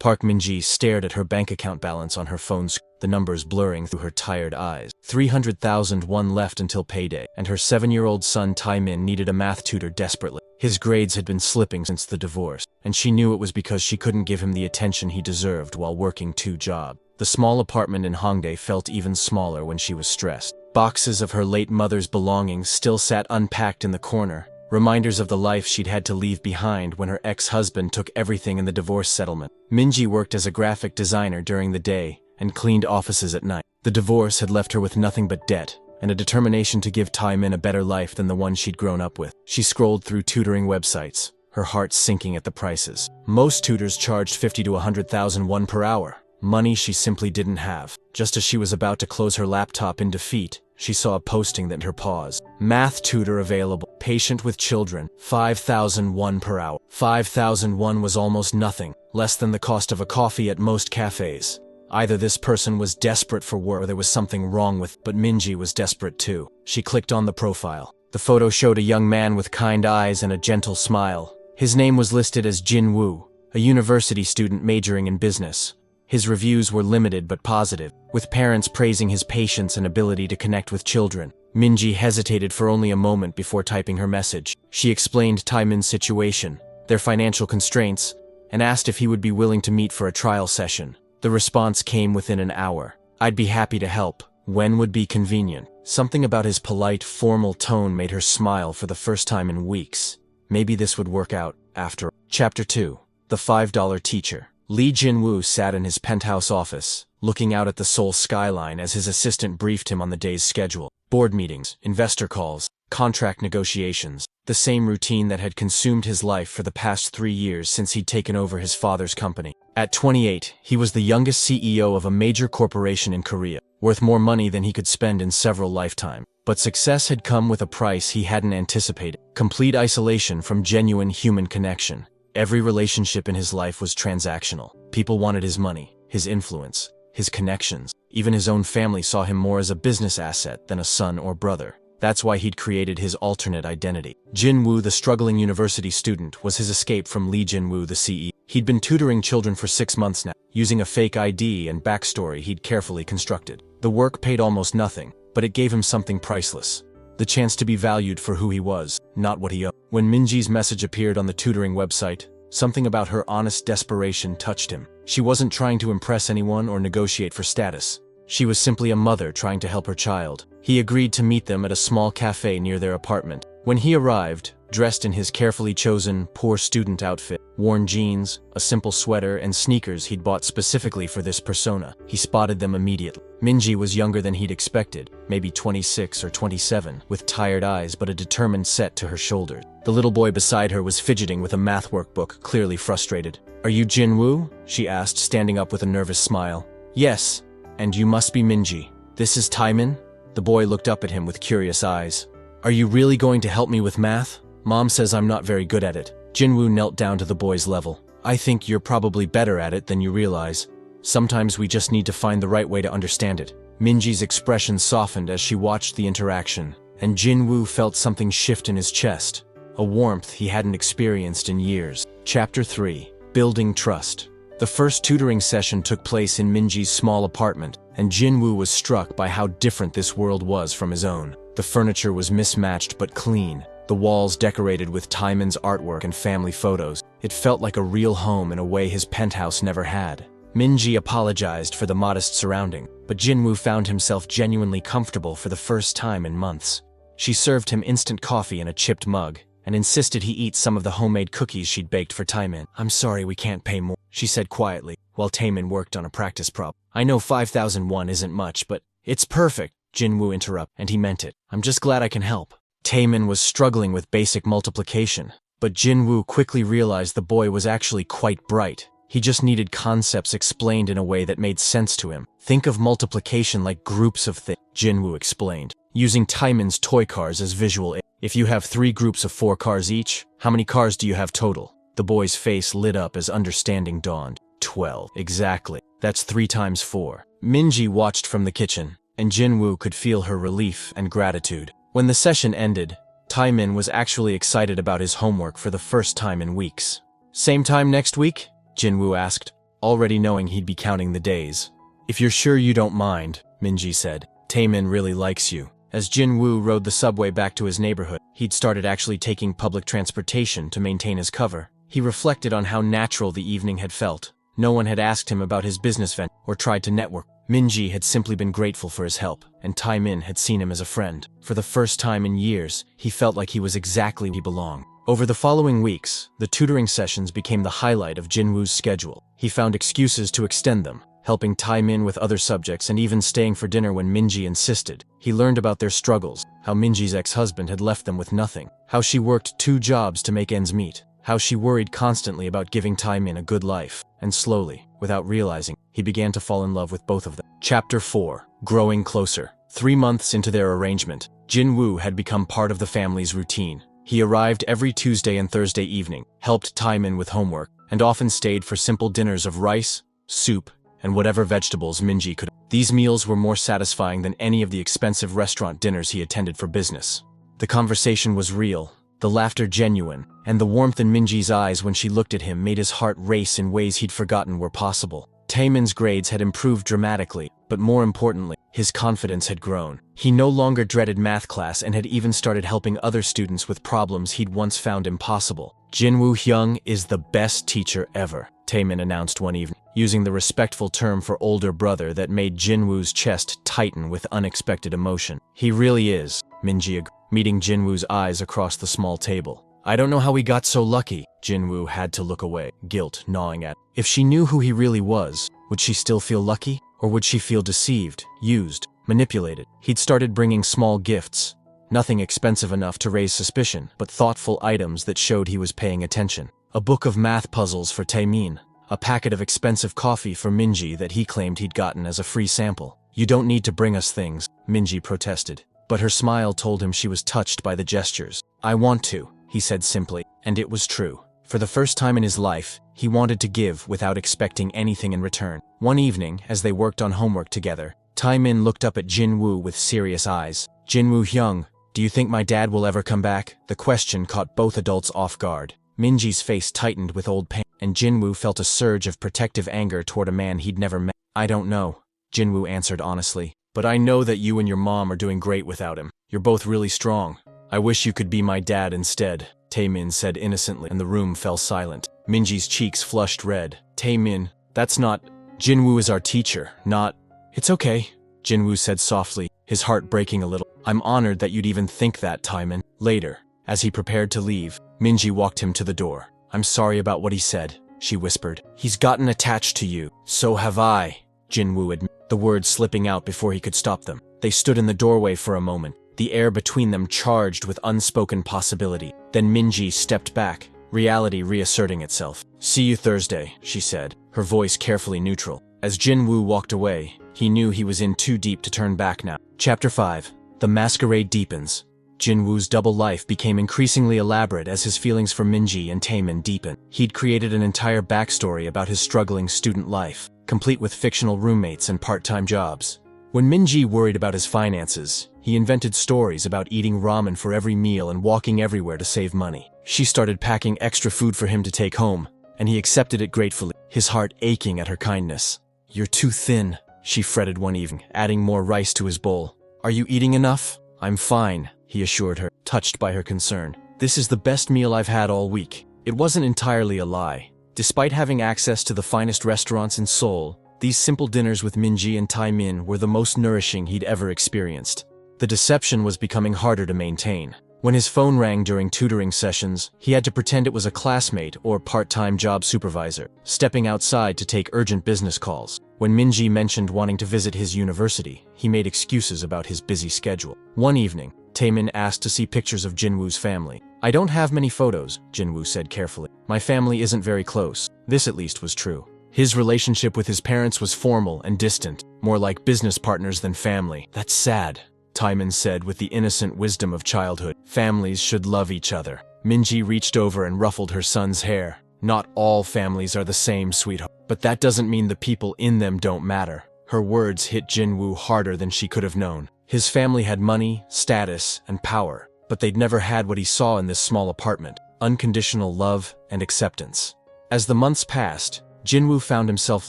Park Min-ji stared at her bank account balance on her phone screen, the numbers blurring through her tired eyes. 300,000 won left until payday, and her 7-year-old son Tae-min needed a math tutor desperately. His grades had been slipping since the divorce, and she knew it was because she couldn't give him the attention he deserved while working 2 jobs. The small apartment in Hongdae felt even smaller when she was stressed. Boxes of her late mother's belongings still sat unpacked in the corner, reminders of the life she'd had to leave behind when her ex-husband took everything in the divorce settlement. Min-ji worked as a graphic designer during the day and cleaned offices at night. The divorce had left her with nothing but debt and a determination to give Tae-min a better life than the one she'd grown up with. She scrolled through tutoring websites, her heart sinking at the prices. Most tutors charged 50 to 100,000 won per hour, money she simply didn't have. Just as she was about to close her laptop in defeat, she saw a posting that made her pause. Math tutor available. Patient with children. 5,000 won per hour. 5,000 won was almost nothing, less than the cost of a coffee at most cafes. Either this person was desperate for work or there was something wrong with, but Min-ji was desperate too. She clicked on the profile. The photo showed a young man with kind eyes and a gentle smile. His name was listed as Jin-woo, a university student majoring in business. His reviews were limited but positive, with parents praising his patience and ability to connect with children. Min-ji hesitated for only a moment before typing her message. She explained Tae-min's situation, their financial constraints, and asked if he would be willing to meet for a trial session. The response came within an hour. "I'd be happy to help. When would be convenient?" Something about his polite, formal tone made her smile for the first time in weeks. Maybe this would work out after all. Chapter 2. The $5 Teacher. Lee Jin-woo sat in his penthouse office, looking out at the Seoul skyline as his assistant briefed him on the day's schedule. Board meetings, investor calls, contract negotiations, the same routine that had consumed his life for the past 3 years since he'd taken over his father's company. At 28, he was the youngest CEO of a major corporation in Korea, worth more money than he could spend in several lifetimes. But success had come with a price he hadn't anticipated: complete isolation from genuine human connection. Every relationship in his life was transactional. People wanted his money, his influence, his connections. Even his own family saw him more as a business asset than a son or brother. That's why he'd created his alternate identity. Jin-woo, the struggling university student, was his escape from Lee Jin-woo, the CEO. He'd been tutoring children for 6 months now, using a fake ID and backstory he'd carefully constructed. The work paid almost nothing, but it gave him something priceless: the chance to be valued for who he was, not what he owed. When Min-ji's message appeared on the tutoring website, something about her honest desperation touched him. She wasn't trying to impress anyone or negotiate for status. She was simply a mother trying to help her child. He agreed to meet them at a small cafe near their apartment. When he arrived, dressed in his carefully chosen, poor student outfit, worn jeans, a simple sweater, and sneakers he'd bought specifically for this persona, he spotted them immediately. Min-ji was younger than he'd expected, maybe 26 or 27, with tired eyes but a determined set to her shoulders. The little boy beside her was fidgeting with a math workbook, clearly frustrated. "Are you Jin-woo?" she asked, standing up with a nervous smile. "Yes, and you must be Min-ji. This is Tae-min?" The boy looked up at him with curious eyes. "Are you really going to help me with math? Mom says I'm not very good at it." Jin-woo knelt down to the boy's level. "I think you're probably better at it than you realize. Sometimes we just need to find the right way to understand it." Min-ji's expression softened as she watched the interaction, and Jin-woo felt something shift in his chest, a warmth he hadn't experienced in years. Chapter 3. Building Trust. The first tutoring session took place in Min-ji's small apartment, and Jin-woo was struck by how different this world was from his own. The furniture was mismatched but clean, the walls decorated with Tae-min's artwork and family photos. It felt like a real home in a way his penthouse never had. Min-ji apologized for the modest surrounding, but Jin-woo found himself genuinely comfortable for the first time in months. She served him instant coffee in a chipped mug, and insisted he eat some of the homemade cookies she'd baked for Tae-min. "I'm sorry we can't pay more," she said quietly, while Tae-min worked on a practice problem. "I know 5,001 isn't much, but it's perfect," Jin-woo interrupted, and he meant it. "I'm just glad I can help." Tae-min was struggling with basic multiplication, but Jin-woo quickly realized the boy was actually quite bright. He just needed concepts explained in a way that made sense to him. "Think of multiplication like groups of things," Jin-woo explained, using Tae-min's toy cars as visual aid. "If you have 3 groups of 4 cars each, how many cars do you have total?" The boy's face lit up as understanding dawned. 12. "Exactly. That's 3 times 4. Min-ji watched from the kitchen, and Jin-woo could feel her relief and gratitude. When the session ended, Tae-min was actually excited about his homework for the first time in weeks. "Same time next week?" Jin-woo asked. already knowing he'd be counting the days. "If you're sure you don't mind," Minji said. "Taemin really likes you." As Jin-woo rode the subway back to his neighborhood, he'd started actually taking public transportation to maintain his cover. He reflected on how natural the evening had felt. No one had asked him about his business venture or tried to network. Minji had simply been grateful for his help, and Taemin had seen him as a friend. For the first time in years, he felt like he was exactly where he belonged. Over the following weeks, the tutoring sessions became the highlight of Jin-woo's schedule. He found excuses to extend them, helping Taemin with other subjects and even staying for dinner when Minji insisted. He learned about their struggles, how Minji's ex-husband had left them with nothing, how she worked 2 jobs to make ends meet, how she worried constantly about giving Taemin a good life, and slowly, without realizing, he began to fall in love with both of them. Chapter 4. Growing Closer. 3 months into their arrangement, Jin-woo had become part of the family's routine. He arrived every Tuesday and Thursday evening, helped Taemin with homework, and often stayed for simple dinners of rice, soup, and whatever vegetables Minji could. These meals were more satisfying than any of the expensive restaurant dinners he attended for business. The conversation was real, the laughter genuine, and the warmth in Minji's eyes when she looked at him made his heart race in ways he'd forgotten were possible. Taemin's grades had improved dramatically, but more importantly, his confidence had grown. He no longer dreaded math class and had even started helping other students with problems he'd once found impossible. "Jin-woo Hyung is the best teacher ever," Taemin announced one evening, using the respectful term for older brother that made Jin-woo's chest tighten with unexpected emotion. "He really is," Minji agreed, meeting Jin-woo's eyes across the small table. "I don't know how we got so lucky." Jin-woo had to look away, guilt gnawing at him. If she knew who he really was, would she still feel lucky? Or would she feel deceived, used, manipulated? He'd started bringing small gifts. Nothing expensive enough to raise suspicion, but thoughtful items that showed he was paying attention. A book of math puzzles for Taemin. A packet of expensive coffee for Minji that he claimed he'd gotten as a free sample. "You don't need to bring us things," Minji protested. But her smile told him she was touched by the gestures. "I want to," he said simply, and it was true. For the first time in his life, he wanted to give without expecting anything in return. One evening, as they worked on homework together, Taemin looked up at Jin-woo with serious eyes. "Jin-woo Hyung, do you think my dad will ever come back?" The question caught both adults off guard. Minji's face tightened with old pain, and Jin-woo felt a surge of protective anger toward a man he'd never met. "I don't know," Jin-woo answered honestly. "But I know that you and your mom are doing great without him. You're both really strong. I wish you could be my dad instead," Taemin said innocently, and the room fell silent. Minji's cheeks flushed red. "Taemin, that's not... Jin-woo is our teacher, not..." "It's okay," Jin-woo said softly, his heart breaking a little. "I'm honored that you'd even think that, Taemin." Later, as he prepared to leave, Minji walked him to the door. "I'm sorry about what he said," she whispered. "He's gotten attached to you. So have I," Jin-woo admitted, the words slipping out before he could stop them. They stood in the doorway for a moment, the air between them charged with unspoken possibility. Then Minji stepped back, reality reasserting itself. "See you Thursday," she said, her voice carefully neutral. As Jin-woo walked away, he knew he was in too deep to turn back now. Chapter 5. The masquerade deepens. Jin-woo's double life became increasingly elaborate as his feelings for Minji and Taemin deepened. He'd created an entire backstory about his struggling student life, complete with fictional roommates and part-time jobs. When Minji worried about his finances, he invented stories about eating ramen for every meal and walking everywhere to save money. She started packing extra food for him to take home, and he accepted it gratefully, his heart aching at her kindness. "You're too thin," she fretted one evening, adding more rice to his bowl. "Are you eating enough?" "I'm fine," he assured her, touched by her concern. "This is the best meal I've had all week." It wasn't entirely a lie. Despite having access to the finest restaurants in Seoul, these simple dinners with Minji and Taemin were the most nourishing he'd ever experienced. The deception was becoming harder to maintain. When his phone rang during tutoring sessions, he had to pretend it was a classmate or part-time job supervisor, stepping outside to take urgent business calls. When Minji mentioned wanting to visit his university, he made excuses about his busy schedule. One evening, Taemin asked to see pictures of Jin-woo's family. "I don't have many photos," Jin-woo said carefully. "My family isn't very close." This at least was true. His relationship with his parents was formal and distant, more like business partners than family. "That's sad," Taemin said with the innocent wisdom of childhood. "Families should love each other." Minji reached over and ruffled her son's hair. "Not all families are the same, sweetheart. But that doesn't mean the people in them don't matter." Her words hit Jin-woo harder than she could have known. His family had money, status, and power, but they'd never had what he saw in this small apartment: unconditional love and acceptance. As the months passed, Jin-woo found himself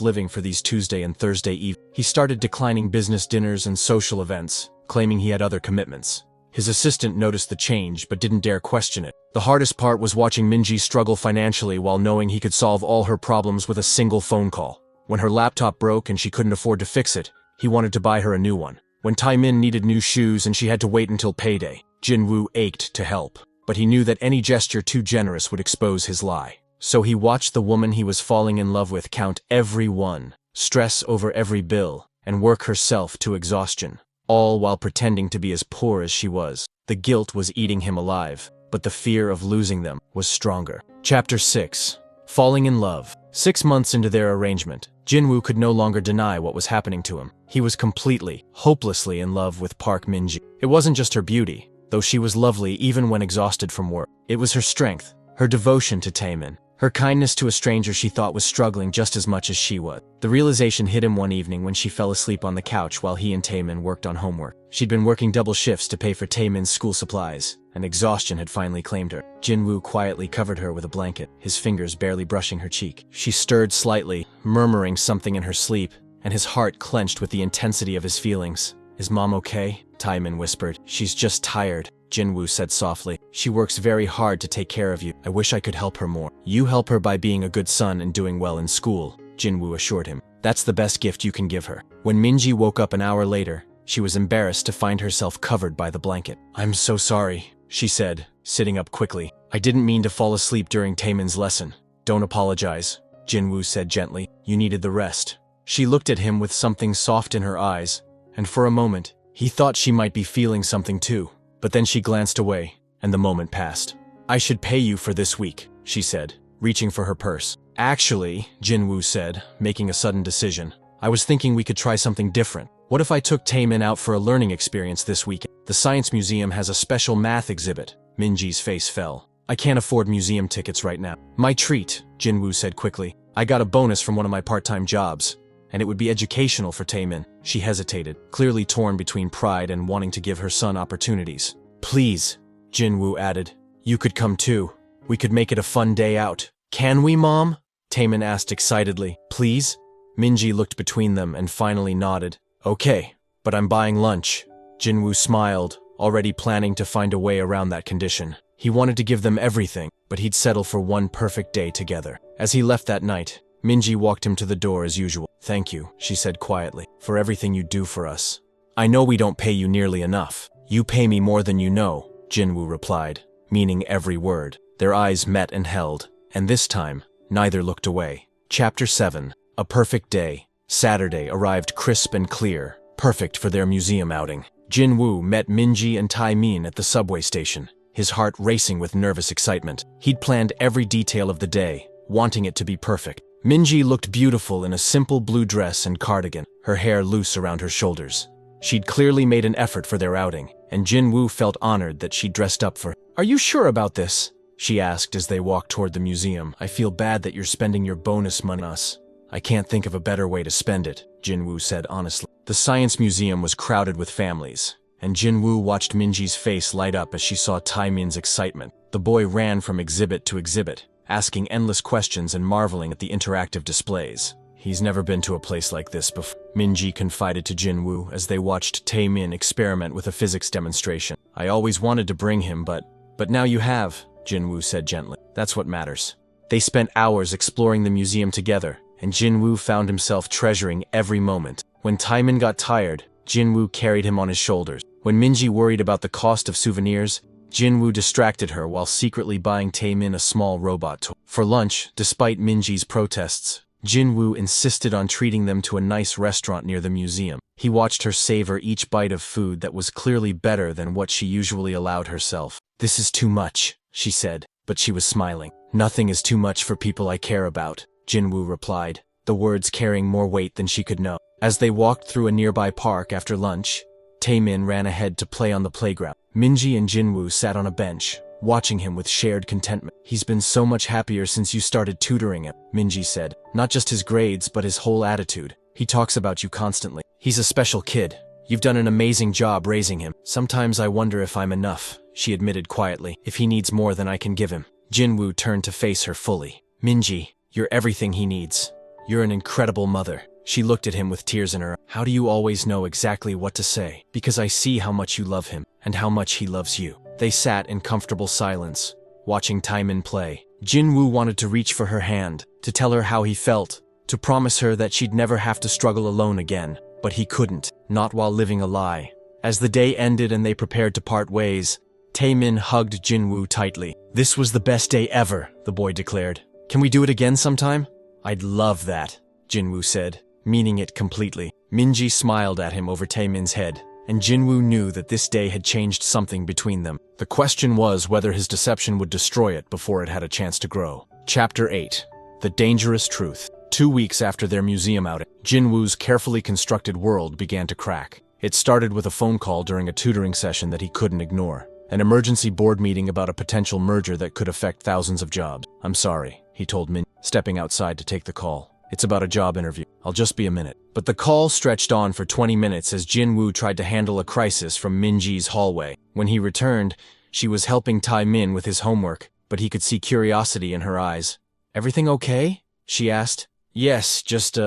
living for these Tuesday and Thursday evenings. He started declining business dinners and social events, claiming he had other commitments. His assistant noticed the change but didn't dare question it. The hardest part was watching Minji struggle financially while knowing he could solve all her problems with a single phone call. When her laptop broke and she couldn't afford to fix it, he wanted to buy her a new one. When Taemin needed new shoes and she had to wait until payday, Jin-woo ached to help. But he knew that any gesture too generous would expose his lie. So he watched the woman he was falling in love with count every one, stress over every bill, and work herself to exhaustion, all while pretending to be as poor as she was. The guilt was eating him alive, but the fear of losing them was stronger. Chapter 6. Falling in Love. 6 months into their arrangement, Jin-woo could no longer deny what was happening to him. He was completely, hopelessly in love with Park Min-ji. It wasn't just her beauty, though she was lovely even when exhausted from work. It was her strength, her devotion to Taemin, her kindness to a stranger she thought was struggling just as much as she was. The realization hit him one evening when she fell asleep on the couch while he and Taemin worked on homework. She'd been working double shifts to pay for Taemin's school supplies, and exhaustion had finally claimed her. Jin-woo quietly covered her with a blanket, his fingers barely brushing her cheek. She stirred slightly, murmuring something in her sleep, and his heart clenched with the intensity of his feelings. "Is Mom okay?" Taemin whispered. "She's just tired," Jin-woo said softly. "She works very hard to take care of you. I wish I could help her more." "You help her by being a good son and doing well in school," Jin-woo assured him. "That's the best gift you can give her." When Minji woke up an hour later, she was embarrassed to find herself covered by the blanket. "I'm so sorry," she said, sitting up quickly. "I didn't mean to fall asleep during Taemin's lesson." "Don't apologize," Jin-woo said gently. "You needed the rest." She looked at him with something soft in her eyes, and for a moment, he thought she might be feeling something too. But then she glanced away, and the moment passed. "I should pay you for this week," she said, reaching for her purse. "Actually," Jin-woo said, making a sudden decision, "I was thinking we could try something different. What if I took Taemin out for a learning experience this weekend? The Science Museum has a special math exhibit." Minji's face fell. "I can't afford museum tickets right now." "My treat," Jin-woo said quickly. "I got a bonus from one of my part-time jobs, and it would be educational for Taemin." She hesitated, clearly torn between pride and wanting to give her son opportunities. "Please," Jin-woo added, "you could come too. We could make it a fun day out." "Can we, Mom?" Taemin asked excitedly. "Please?" Minji looked between them and finally nodded. "Okay, but I'm buying lunch." Jin-woo smiled, already planning to find a way around that condition. He wanted to give them everything, but he'd settle for one perfect day together. As he left that night, Minji walked him to the door as usual. "Thank you," she said quietly, "for everything you do for us." "I know we don't pay you nearly enough." "You pay me more than you know," Jin-woo replied, meaning every word. Their eyes met and held, and this time, neither looked away. Chapter 7. A perfect day. Saturday arrived crisp and clear, perfect for their museum outing. Jin-woo met Minji and Taemin at the subway station, his heart racing with nervous excitement. He'd planned every detail of the day, wanting it to be perfect. Minji looked beautiful in a simple blue dress and cardigan, her hair loose around her shoulders. She'd clearly made an effort for their outing, and Jin-woo felt honored that she'd dressed up for her. "Are you sure about this?" she asked as they walked toward the museum. "I feel bad that you're spending your bonus money on us." "I can't think of a better way to spend it," Jin-woo said honestly. The Science Museum was crowded with families, and Jin-woo watched Minji's face light up as she saw Taemin's excitement. The boy ran from exhibit to exhibit, asking endless questions and marveling at the interactive displays. "He's never been to a place like this before," Minji confided to Jin-woo as they watched Taemin experiment with a physics demonstration. "I always wanted to bring him, but now you have," Jin-woo said gently. "That's what matters." They spent hours exploring the museum together, and Jin-woo found himself treasuring every moment. When Taemin got tired, Jin-woo carried him on his shoulders. When Minji worried about the cost of souvenirs, Jin-woo distracted her while secretly buying Taemin a small robot toy. For lunch, despite Minji's protests, Jin-woo insisted on treating them to a nice restaurant near the museum. He watched her savor each bite of food that was clearly better than what she usually allowed herself. "This is too much," she said, but she was smiling. "Nothing is too much for people I care about," Jin-woo replied, the words carrying more weight than she could know. As they walked through a nearby park after lunch, Taemin ran ahead to play on the playground. Minji and Jin-woo sat on a bench, watching him with shared contentment. "He's been so much happier since you started tutoring him," Minji said. "Not just his grades, but his whole attitude. He talks about you constantly. He's a special kid. You've done an amazing job raising him. Sometimes I wonder if I'm enough," she admitted quietly. "If he needs more than I can give him." Jin-woo turned to face her fully. "Minji, you're everything he needs." You're an incredible mother. She looked at him with tears in her eyes. How do you always know exactly what to say? Because I see how much you love him, and how much he loves you. They sat in comfortable silence, watching Taemin play. Jin-woo wanted to reach for her hand, to tell her how he felt, to promise her that she'd never have to struggle alone again. But he couldn't, not while living a lie. As the day ended and they prepared to part ways, Taemin hugged Jin-woo tightly. This was the best day ever, the boy declared. Can we do it again sometime? I'd love that, Jin-woo said, meaning it completely. Minji smiled at him over Taemin's head, and Jin-woo knew that this day had changed something between them. The question was whether his deception would destroy it before it had a chance to grow. Chapter 8. The Dangerous Truth. 2 weeks after their museum outing, Jin-woo's carefully constructed world began to crack. It started with a phone call during a tutoring session that he couldn't ignore. An emergency board meeting about a potential merger that could affect thousands of jobs. I'm sorry, he told Min, stepping outside to take the call. It's about a job interview. I'll just be a minute. But the call stretched on for 20 minutes as Jin-woo tried to handle a crisis from Minji's hallway. When he returned, she was helping Taemin with his homework, but he could see curiosity in her eyes. Everything okay? She asked. Yes, just,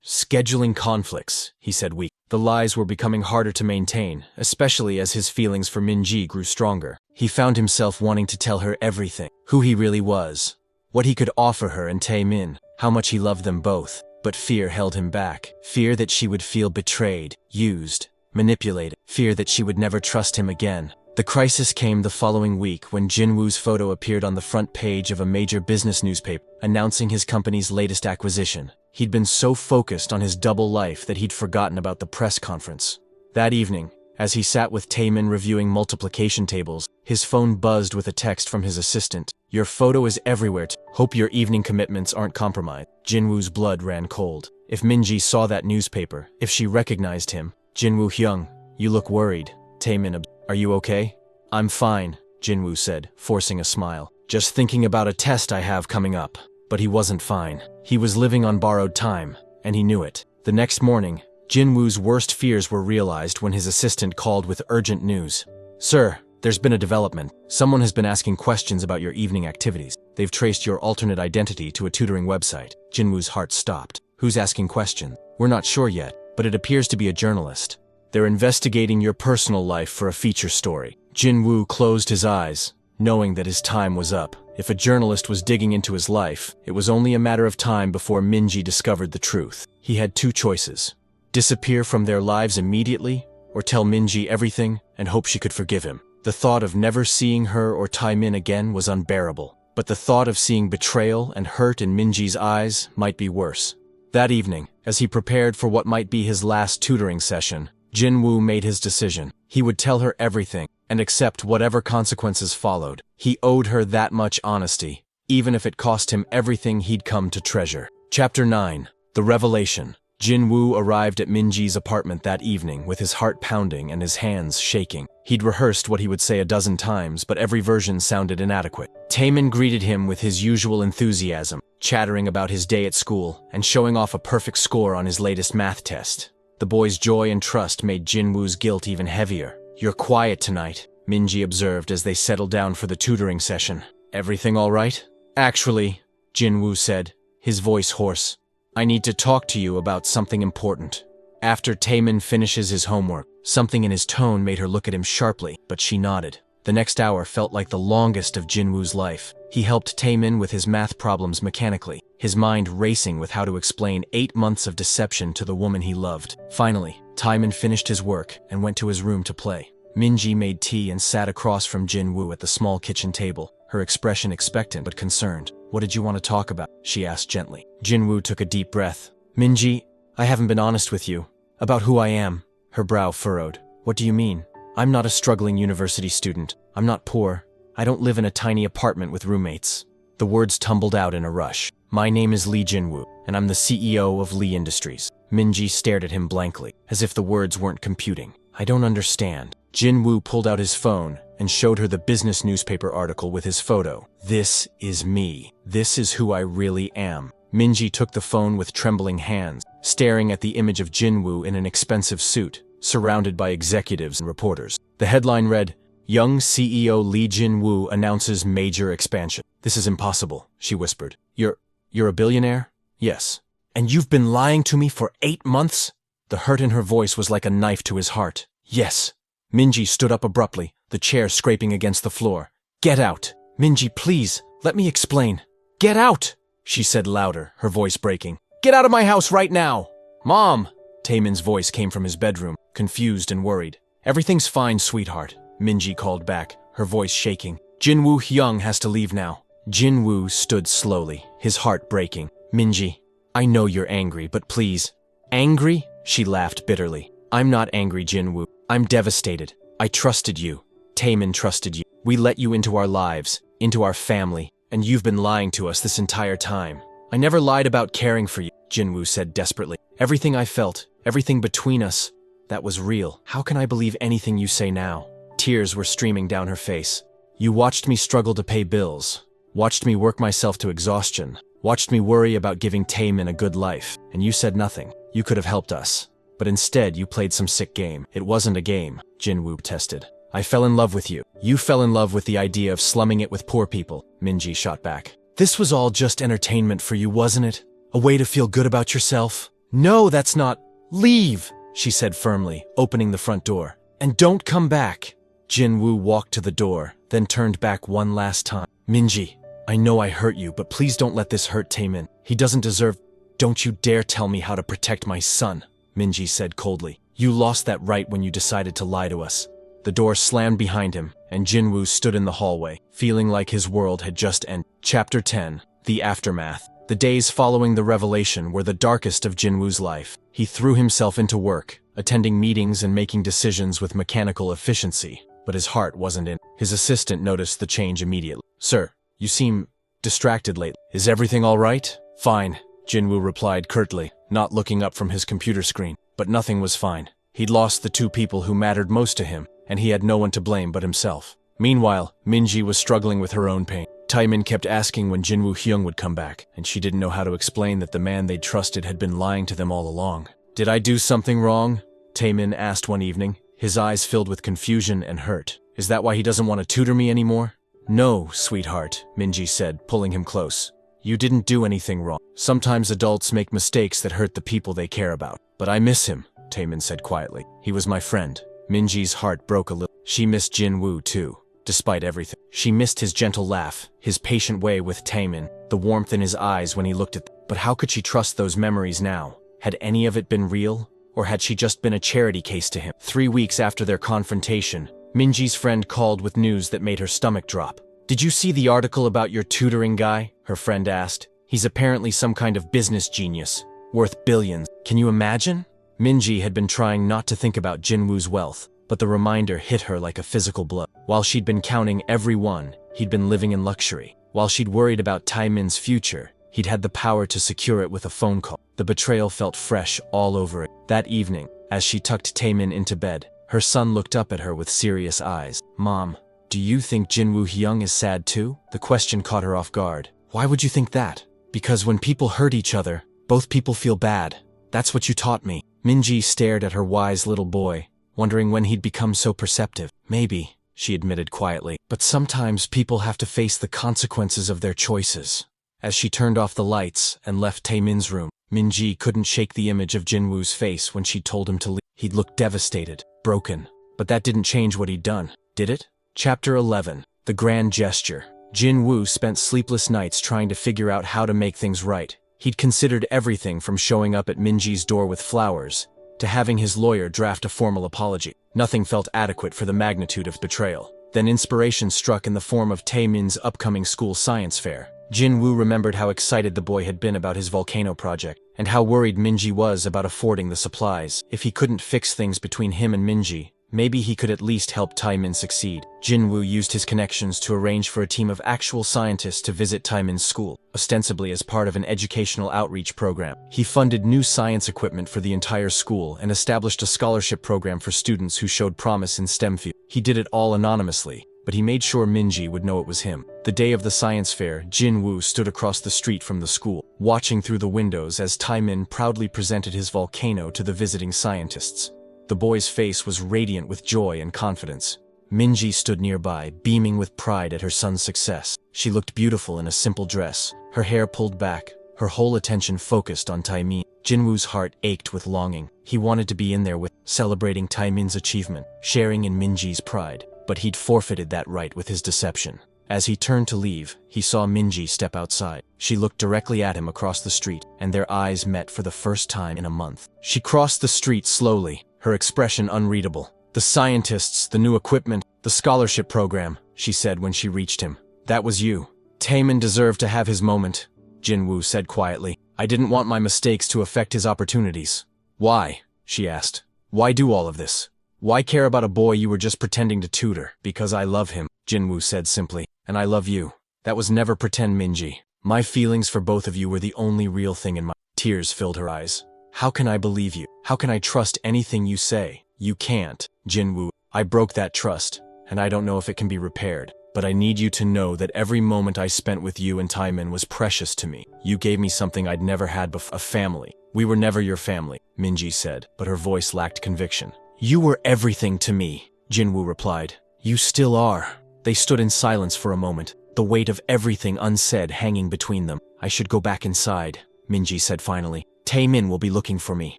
scheduling conflicts, he said weakly. The lies were becoming harder to maintain, especially as his feelings for Minji grew stronger. He found himself wanting to tell her everything, who he really was, what he could offer her and Taemin, how much he loved them both. But fear held him back. Fear that she would feel betrayed, used, manipulated. Fear that she would never trust him again. The crisis came the following week when Jin-woo's photo appeared on the front page of a major business newspaper, announcing his company's latest acquisition. He'd been so focused on his double life that he'd forgotten about the press conference. That evening, as he sat with Taemin reviewing multiplication tables, his phone buzzed with a text from his assistant. Your photo is everywhere. Hope your evening commitments aren't compromised. Jin-woo's blood ran cold. If Minji saw that newspaper, if she recognized him, Jin-woo Hyung, you look worried. Taemin, are you okay? I'm fine, Jin-woo said, forcing a smile. Just thinking about a test I have coming up. But he wasn't fine. He was living on borrowed time, and he knew it. The next morning, Jin-woo's worst fears were realized when his assistant called with urgent news. Sir, there's been a development. Someone has been asking questions about your evening activities. They've traced your alternate identity to a tutoring website. Jin-woo's heart stopped. Who's asking questions? We're not sure yet, but it appears to be a journalist. They're investigating your personal life for a feature story. Jin-woo closed his eyes, knowing that his time was up. If a journalist was digging into his life, it was only a matter of time before Minji discovered the truth. He had two choices: disappear from their lives immediately, or tell Minji everything and hope she could forgive him. The thought of never seeing her or Taemin again was unbearable, but the thought of seeing betrayal and hurt in Minji's eyes might be worse. That evening, as he prepared for what might be his last tutoring session, Jin-woo made his decision. He would tell her everything, and accept whatever consequences followed. He owed her that much honesty, even if it cost him everything he'd come to treasure. Chapter 9. The Revelation. Jin-woo arrived at Minji's apartment that evening with his heart pounding and his hands shaking. He'd rehearsed what he would say a dozen times, but every version sounded inadequate. Taemin greeted him with his usual enthusiasm, chattering about his day at school and showing off a perfect score on his latest math test. The boy's joy and trust made Jin-woo's guilt even heavier. You're quiet tonight, Minji observed as they settled down for the tutoring session. Everything all right? Actually, Jin-woo said, his voice hoarse. I need to talk to you about something important. After Taemin finishes his homework, something in his tone made her look at him sharply, but she nodded. The next hour felt like the longest of Jin-woo's life. He helped Taemin with his math problems mechanically, his mind racing with how to explain 8 months of deception to the woman he loved. Finally, Taemin finished his work and went to his room to play. Minji made tea and sat across from Jin-woo at the small kitchen table, her expression expectant but concerned. What did you want to talk about? She asked gently. Jin-woo took a deep breath. Minji, I haven't been honest with you. About who I am. Her brow furrowed. What do you mean? I'm not a struggling university student. I'm not poor. I don't live in a tiny apartment with roommates. The words tumbled out in a rush. My name is Lee Jin-woo, and I'm the CEO of Lee Industries. Minji stared at him blankly, as if the words weren't computing. I don't understand. Jin-woo pulled out his phone and showed her the business newspaper article with his photo. This is me. This is who I really am. Minji took the phone with trembling hands, staring at the image of Jin-woo in an expensive suit, surrounded by executives and reporters. The headline read, Young CEO Lee Jin-woo announces major expansion. This is impossible, she whispered. You're a billionaire? Yes. And you've been lying to me for 8 months? The hurt in her voice was like a knife to his heart. Yes. Minji stood up abruptly, the chair scraping against the floor. Get out. Minji, please, let me explain. Get out, she said louder, her voice breaking. Get out of my house right now! Mom! Taemin's voice came from his bedroom, confused and worried. Everything's fine, sweetheart, Minji called back, her voice shaking. Jin-woo Hyung has to leave now. Jin-woo stood slowly, his heart breaking. Minji, I know you're angry, but please. Angry? She laughed bitterly. I'm not angry, Jin-woo. I'm devastated. I trusted you. Taemin trusted you. We let you into our lives, into our family, and you've been lying to us this entire time. I never lied about caring for you, Jin-woo said desperately. Everything I felt, everything between us, that was real. How can I believe anything you say now? Tears were streaming down her face. You watched me struggle to pay bills, watched me work myself to exhaustion, watched me worry about giving Taemin a good life, and you said nothing. You could have helped us. But instead, you played some sick game. It wasn't a game, Jin-woo protested. I fell in love with you. You fell in love with the idea of slumming it with poor people, Minji shot back. This was all just entertainment for you, wasn't it? A way to feel good about yourself? No, that's not. Leave, she said firmly, opening the front door. And don't come back. Jin-woo walked to the door, then turned back one last time. Minji, I know I hurt you, but please don't let this hurt Taemin. He doesn't deserve. Don't you dare tell me how to protect my son, Minji said coldly. You lost that right when you decided to lie to us. The door slammed behind him, and Jin-woo stood in the hallway, feeling like his world had just ended. Chapter 10. The Aftermath. The days following the revelation were the darkest of Jin-woo's life. He threw himself into work, attending meetings and making decisions with mechanical efficiency, but his heart wasn't in. His assistant noticed the change immediately. Sir, you seem distracted lately. Is everything all right? Fine, Jin-woo replied curtly, not looking up from his computer screen. But nothing was fine. He'd lost the 2 people who mattered most to him, and he had no one to blame but himself. Meanwhile, Minji was struggling with her own pain. Taemin kept asking when Jin-woo Hyung would come back, and she didn't know how to explain that the man they'd trusted had been lying to them all along. Did I do something wrong? Taemin asked one evening, his eyes filled with confusion and hurt. Is that why he doesn't want to tutor me anymore? No, sweetheart, Minji said, pulling him close. You didn't do anything wrong. Sometimes adults make mistakes that hurt the people they care about. But I miss him, Taemin said quietly. He was my friend. Minji's heart broke a little. She missed Jin-woo too, despite everything. She missed his gentle laugh, his patient way with Taemin, the warmth in his eyes when he looked at them. But how could she trust those memories now? Had any of it been real? Or had she just been a charity case to him? 3 weeks after their confrontation, Minji's friend called with news that made her stomach drop. Did you see the article about your tutoring guy? Her friend asked. He's apparently some kind of business genius, worth billions. Can you imagine? Minji had been trying not to think about Jin-woo's wealth, but the reminder hit her like a physical blow. While she'd been counting every one, he'd been living in luxury. While she'd worried about Taemin's future, he'd had the power to secure it with a phone call. The betrayal felt fresh all over it. That evening, as she tucked Taemin into bed, her son looked up at her with serious eyes. Mom, do you think Jin-woo Hyung is sad too? The question caught her off guard. Why would you think that? Because when people hurt each other, both people feel bad. That's what you taught me. Minji stared at her wise little boy, wondering when he'd become so perceptive. Maybe, she admitted quietly, but sometimes people have to face the consequences of their choices. As she turned off the lights and left Taemin's room, Minji couldn't shake the image of Jin-woo's face when she told him to leave. He'd looked devastated, broken, but that didn't change what he'd done, did it? Chapter 11. The Grand Gesture. Jin-woo spent sleepless nights trying to figure out how to make things right. He'd considered everything from showing up at Minji's door with flowers to having his lawyer draft a formal apology. Nothing felt adequate for the magnitude of betrayal. Then inspiration struck in the form of Taemin's upcoming school science fair. Jin-woo remembered how excited the boy had been about his volcano project, and how worried Minji was about affording the supplies. If he couldn't fix things between him and Minji, maybe he could at least help Taemin succeed. Jin-woo used his connections to arrange for a team of actual scientists to visit Taemin's school, ostensibly as part of an educational outreach program. He funded new science equipment for the entire school and established a scholarship program for students who showed promise in STEM fields. He did it all anonymously, but he made sure Minji would know it was him. The day of the science fair, Jin-woo stood across the street from the school, watching through the windows as Taemin proudly presented his volcano to the visiting scientists. The boy's face was radiant with joy and confidence. Minji stood nearby, beaming with pride at her son's success. She looked beautiful in a simple dress, her hair pulled back, her whole attention focused on Taemin. Jin-woo's heart ached with longing. He wanted to be in there with, celebrating Taemin's achievement, sharing in Minji's pride. But he'd forfeited that right with his deception. As he turned to leave, he saw Minji step outside. She looked directly at him across the street, and their eyes met for the first time in a month. She crossed the street slowly, her expression unreadable. "The scientists, the new equipment, the scholarship program," she said when she reached him. "That was you." "Taemin deserved to have his moment," Jin-woo said quietly. "I didn't want my mistakes to affect his opportunities." "Why?" she asked. "Why do all of this? Why care about a boy you were just pretending to tutor?" "Because I love him," Jin-woo said simply. "And I love you." "That was never pretend, Minji. My feelings for both of you were the only real thing in my—" Tears filled her eyes. "How can I believe you? How can I trust anything you say?" "You can't, Jin-woo. I broke that trust, and I don't know if it can be repaired. But I need you to know that every moment I spent with you and Taemin was precious to me. You gave me something I'd never had before, a family." "We were never your family," Minji said, but her voice lacked conviction. "You were everything to me," Jin-woo replied. "You still are." They stood in silence for a moment, the weight of everything unsaid hanging between them. "I should go back inside," Minji said finally. "Taemin will be looking for me."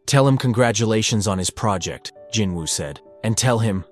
"Tell him congratulations on his project," Jin-woo said. "And tell him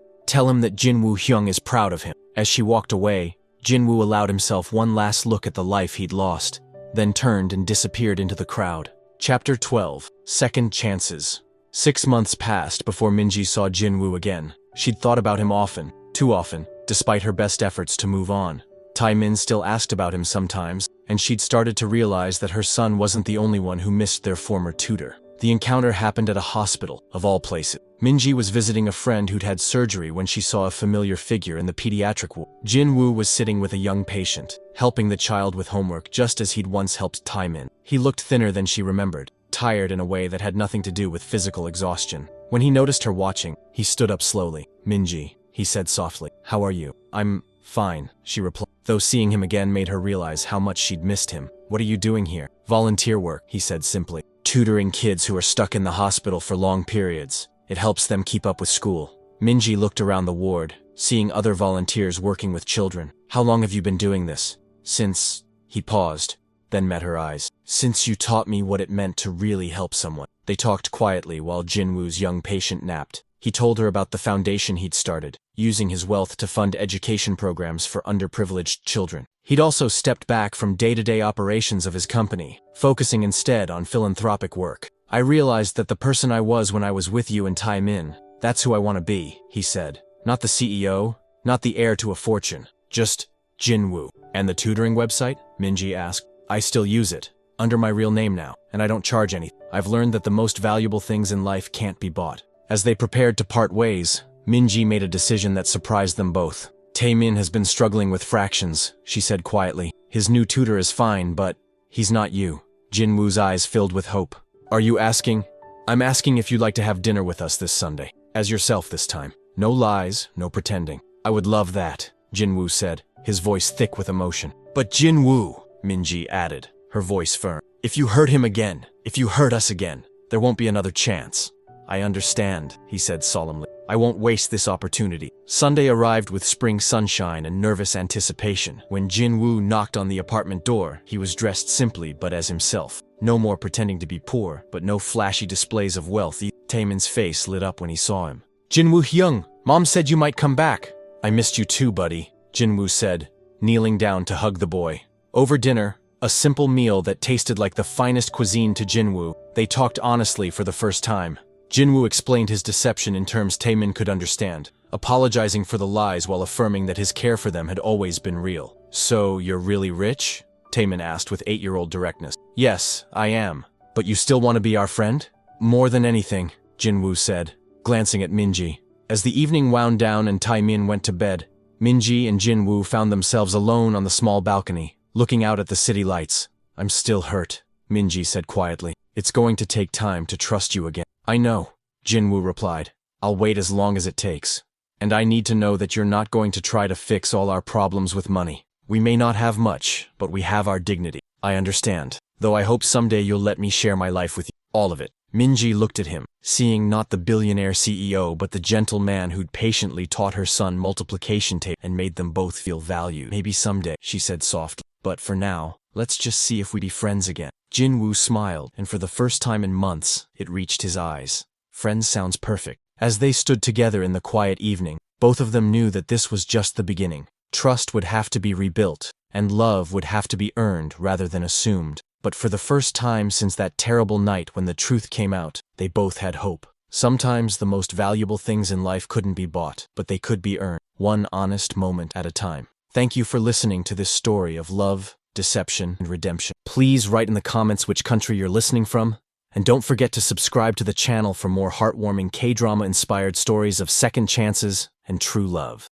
that Jin-woo Hyung is proud of him." As she walked away, Jin-woo allowed himself one last look at the life he'd lost, then turned and disappeared into the crowd. Chapter 12. Second Chances. 6 months passed before Minji saw Jin-woo again. She'd thought about him often, too often, despite her best efforts to move on. Taemin still asked about him sometimes, and she'd started to realize that her son wasn't the only one who missed their former tutor. The encounter happened at a hospital, of all places. Minji was visiting a friend who'd had surgery when she saw a familiar figure in the pediatric ward. Jin-woo was sitting with a young patient, helping the child with homework just as he'd once helped Taemin. He looked thinner than she remembered, tired in a way that had nothing to do with physical exhaustion. When he noticed her watching, he stood up slowly. "Minji," he said softly. "How are you?" "I'm fine," she replied, though seeing him again made her realize how much she'd missed him. "What are you doing here?" "Volunteer work," he said simply. "Tutoring kids who are stuck in the hospital for long periods. It helps them keep up with school." Minji looked around the ward, seeing other volunteers working with children. "How long have you been doing this?" "Since—" He paused, then met her eyes. "Since you taught me what it meant to really help someone." They talked quietly while Jin-woo's young patient napped. He told her about the foundation he'd started, using his wealth to fund education programs for underprivileged children. He'd also stepped back from day-to-day operations of his company, focusing instead on philanthropic work. "I realized that the person I was when I was with you and Taemin, that's who I want to be," he said. "Not the CEO, not the heir to a fortune, just Jin-woo." "And the tutoring website?" Minji asked. "I still use it, under my real name now, and I don't charge anything. I've learned that the most valuable things in life can't be bought." As they prepared to part ways, Minji made a decision that surprised them both. "Taemin has been struggling with fractions," she said quietly. "His new tutor is fine, but he's not you." Jin-woo's eyes filled with hope. "Are you asking?" "I'm asking if you'd like to have dinner with us this Sunday. As yourself this time. No lies, no pretending." "I would love that," Jin-woo said, his voice thick with emotion. "But Jin-woo," Minji added, her voice firm. "If you hurt him again, if you hurt us again, there won't be another chance." "I understand," he said solemnly. "I won't waste this opportunity." Sunday arrived with spring sunshine and nervous anticipation. When Jin-woo knocked on the apartment door, he was dressed simply but as himself. No more pretending to be poor, but no flashy displays of wealth. Taemin's face lit up when he saw him. "Jin-woo Hyung, Mom said you might come back." "I missed you too, buddy," Jin-woo said, kneeling down to hug the boy. Over dinner, a simple meal that tasted like the finest cuisine to Jin-woo, they talked honestly for the first time. Jin-woo explained his deception in terms Taemin could understand, apologizing for the lies while affirming that his care for them had always been real. "So, you're really rich?" Taemin asked with 8-year-old directness. "Yes, I am. But you still want to be our friend?" "More than anything," Jin-woo said, glancing at Minji. As the evening wound down and Taemin went to bed, Minji and Jin-woo found themselves alone on the small balcony, looking out at the city lights. "I'm still hurt," Minji said quietly. "It's going to take time to trust you again." "I know," Jin-woo replied. "I'll wait as long as it takes. And I need to know that you're not going to try to fix all our problems with money. We may not have much, but we have our dignity." "I understand. Though I hope someday you'll let me share my life with you. All of it." Minji looked at him, seeing not the billionaire CEO but the gentle man who'd patiently taught her son multiplication tape and made them both feel valued. "Maybe someday," she said softly. "But for now, Let's just see if we be friends again. Jin-woo smiled, and for the first time in months, it reached his eyes. Friends sounds perfect. As they stood together in the quiet evening, both of them knew that this was just the beginning. Trust would have to be rebuilt, and love would have to be earned rather than assumed. But for the first time since that terrible night when the truth came out, they both had hope. Sometimes the most valuable things in life couldn't be bought, but they could be earned, one honest moment at a time. Thank you for listening to this story of love, deception, and redemption. Please write in the comments which country you're listening from, and don't forget to subscribe to the channel for more heartwarming K-drama-inspired stories of second chances and true love.